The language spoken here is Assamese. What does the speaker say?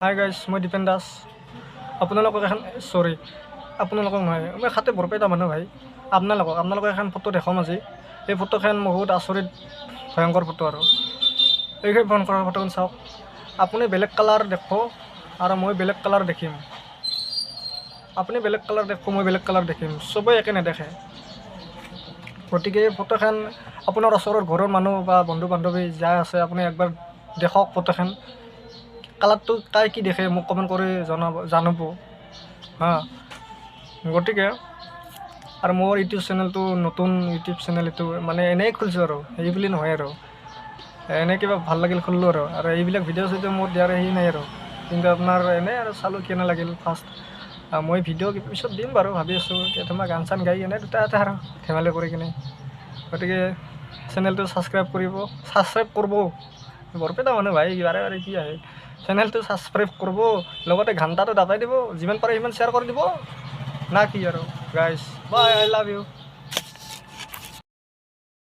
হাই গাইজ, মই দীপেন দাস। আপোনালোকক এখন আপোনালোকক নহয়, মই খাতে বৰপেটা মানুহ ভাই। আপোনালোকক এখন ফটো দেখাম আজি। এই ফটোখন বহুত আচৰিত ভয়ংকৰ ফটো আৰু এইখন ভয়ংকৰ ফটোখন চাওক। আপুনি বেলেগ কালাৰ দেখব আৰু মই বেলেগ কালাৰ দেখিম। আপুনি বেলেগ কালাৰ দেখব, মই বেলেগ কালাৰ দেখিম। চবেই একে নেদেখে। গতিকে ফটোখন আপোনাৰ ওচৰৰ ঘৰৰ মানুহ বা বন্ধু বান্ধৱী যাই আছে, আপুনি একবাৰ দেখক ফটোখন। কালাৰটো তাই কি দেখে মোক কমেণ্ট কৰি জনাব হা। গতিকে আৰু মোৰ ইউটিউব চেনেলটো নতুন ইউটিউব চেনেল, এইটো মানে এনেই খুলিছোঁ আৰু এই বুলি নহয় আৰু এনেই কিবা ভাল লাগিল খুলিলোঁ আৰু এইবিলাক ভিডিঅ' চিডিঅ' মোৰ দিয়াৰ হেৰি নাই আৰু। কিন্তু আপোনাৰ এনেই আৰু চালোঁ কেনে লাগিল ফাৰ্ষ্ট। মই ভিডিঅ' পিছত দিম বাৰু, ভাবি আছোঁ কেইটামান গান চান গাই কিনে দুটা এটা আৰু ধেমালি কৰি কিনে। গতিকে চেনেলটো ছাবস্ক্ৰাইব কৰিব। বৰপেটা মানুহ ভাই, বাৰে বাৰে কি আহে। চেনেলটো ছাবস্ক্ৰাইব কৰিব, লগতে ঘণ্টাটো দাবাই দিব, যিমান পাৰে সিমান শ্বেয়াৰ কৰি দিব না কি আৰু। Guys bye, I love you.